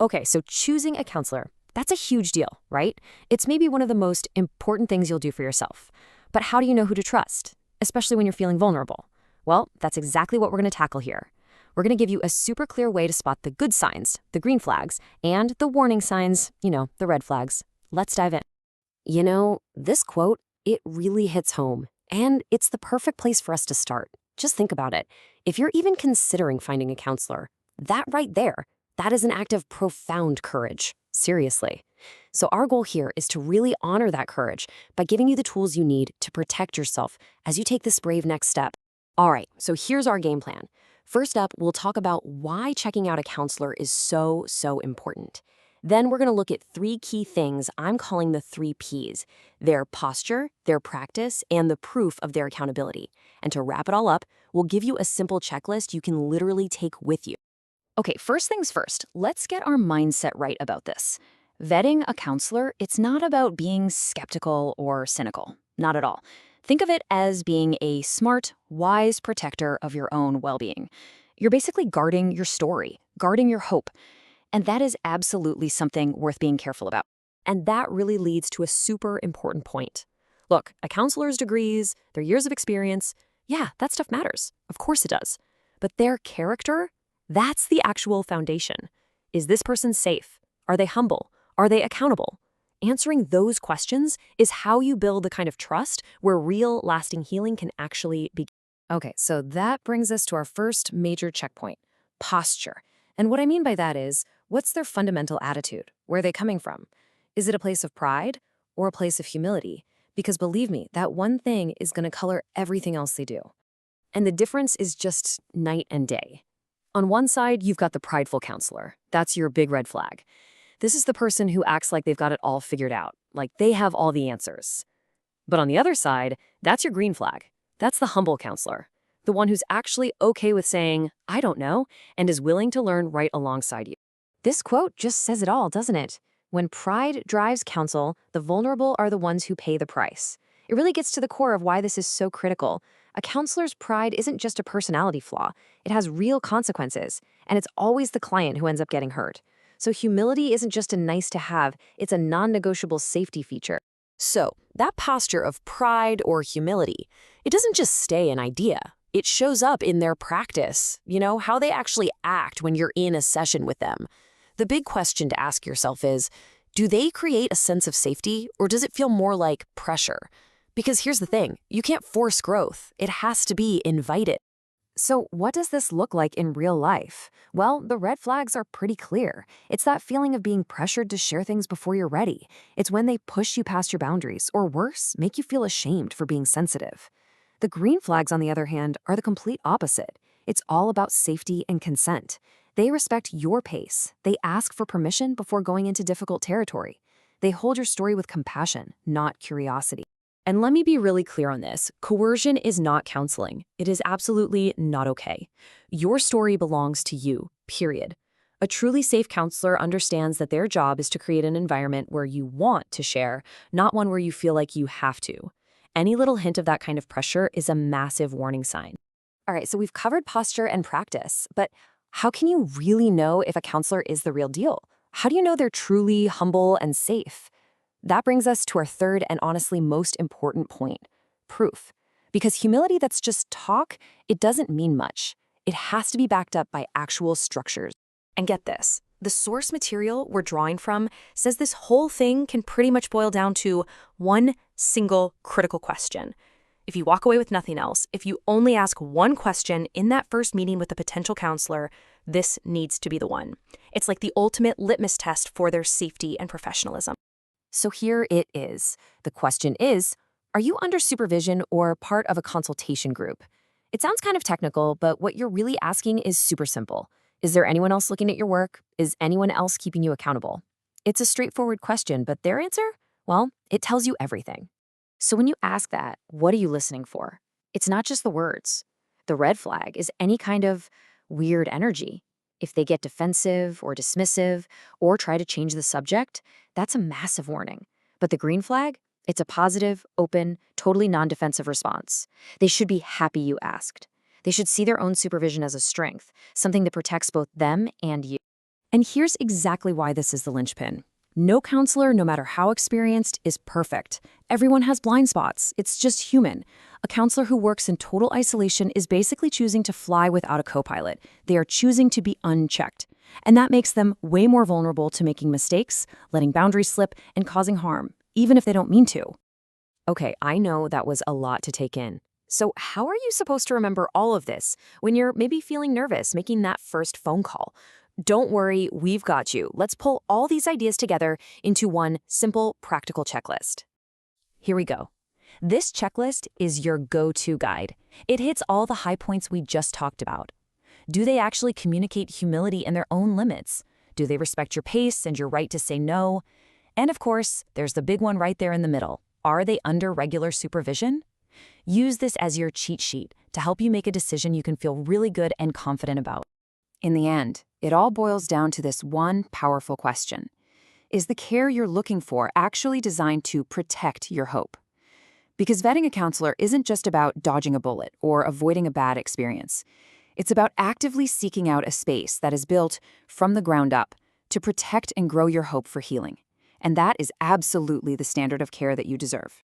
Okay, so choosing a counselor, that's a huge deal, right? It's maybe one of the most important things you'll do for yourself. But how do you know who to trust, especially when you're feeling vulnerable? Well, that's exactly what we're going to tackle here. We're going to give you a super clear way to spot the good signs, the green flags, and the warning signs, the red flags. Let's dive in. This quote, it really hits home, and it's the perfect place for us to start. Just think about it. If you're even considering finding a counselor, that right there, that is an act of profound courage. Seriously. So our goal here is to really honor that courage by giving you the tools you need to protect yourself as you take this brave next step. All right, so here's our game plan. First up, we'll talk about why checking out a counselor is so important. Then we're going to look at 3 key things I'm calling the 3 Ps: their posture, their practice, and the proof of their accountability. And to wrap it all up, we'll give you a simple checklist you can literally take with you. Okay, first things first, let's get our mindset right about this. Vetting a counselor, it's not about being skeptical or cynical. Not at all. Think of it as being a smart, wise protector of your own well-being. You're basically guarding your story, guarding your hope. And that is absolutely something worth being careful about. And that really leads to a super important point. Look, a counselor's degrees, their years of experience, yeah, that stuff matters. Of course it does. But their character, that's the actual foundation. Is this person safe? Are they humble? Are they accountable? Answering those questions is how you build the kind of trust where real, lasting healing can actually begin. Okay, so that brings us to our first major checkpoint: posture. And what I mean by that is, what's their fundamental attitude? Where are they coming from? Is it a place of pride or a place of humility? Because believe me, that one thing is going to color everything else they do. And the difference is just night and day. On one side, you've got the prideful counselor. That's your big red flag. This is the person who acts like they've got it all figured out, like they have all the answers. But on the other side, that's your green flag. That's the humble counselor, the one who's actually okay with saying, I don't know, and is willing to learn right alongside you. This quote just says it all, doesn't it? When pride drives counsel, the vulnerable are the ones who pay the price. It really gets to the core of why this is so critical. A counselor's pride isn't just a personality flaw. It has real consequences, and it's always the client who ends up getting hurt. So humility isn't just a nice to have, it's a non-negotiable safety feature. So, that posture of pride or humility, it doesn't just stay an idea. It shows up in their practice, how they actually act when you're in a session with them. The big question to ask yourself is, do they create a sense of safety, or does it feel more like pressure? Because here's the thing, you can't force growth. It has to be invited. So what does this look like in real life? Well, the red flags are pretty clear. It's that feeling of being pressured to share things before you're ready. It's when they push you past your boundaries, or worse, make you feel ashamed for being sensitive. The green flags, on the other hand, are the complete opposite. It's all about safety and consent. They respect your pace. They ask for permission before going into difficult territory. They hold your story with compassion, not curiosity. And let me be really clear on this. Coercion is not counseling. It is absolutely not okay. Your story belongs to you, period. A truly safe counselor understands that their job is to create an environment where you want to share, not one where you feel like you have to. Any little hint of that kind of pressure is a massive warning sign. All right, so we've covered posture and practice, but how can you really know if a counselor is the real deal? How do you know they're truly humble and safe? That brings us to our third and honestly most important point: proof. Because humility that's just talk, it doesn't mean much. It has to be backed up by actual structures. And get this, the source material we're drawing from says this whole thing can pretty much boil down to one single critical question. If you walk away with nothing else, if you only ask one question in that first meeting with a potential counselor, this needs to be the one. It's like the ultimate litmus test for their safety and professionalism. So here it is. The question is, are you under supervision or part of a consultation group? It sounds kind of technical, but what you're really asking is super simple. Is there anyone else looking at your work? Is anyone else keeping you accountable? It's a straightforward question, but their answer? Well, it tells you everything. So when you ask that, what are you listening for? It's not just the words. The red flag is any kind of weird energy. If they get defensive or dismissive or try to change the subject, that's a massive warning. But the green flag? It's a positive, open, totally non-defensive response. They should be happy you asked. They should see their own supervision as a strength, something that protects both them and you. And here's exactly why this is the linchpin. No counselor, no matter how experienced, is perfect. Everyone has blind spots. It's just human. A counselor who works in total isolation is basically choosing to fly without a co-pilot. They are choosing to be unchecked. And that makes them way more vulnerable to making mistakes, letting boundaries slip, and causing harm, even if they don't mean to. Okay, I know that was a lot to take in. So how are you supposed to remember all of this when you're maybe feeling nervous making that first phone call? Don't worry, we've got you. Let's pull all these ideas together into one simple, practical checklist. Here we go. This checklist is your go-to guide. It hits all the high points we just talked about. Do they actually communicate humility and their own limits? Do they respect your pace and your right to say no? And of course, there's the big one right there in the middle. Are they under regular supervision? Use this as your cheat sheet to help you make a decision you can feel really good and confident about. In the end, it all boils down to this one powerful question. Is the care you're looking for actually designed to protect your hope? Because vetting a counselor isn't just about dodging a bullet or avoiding a bad experience. It's about actively seeking out a space that is built from the ground up to protect and grow your hope for healing. And that is absolutely the standard of care that you deserve.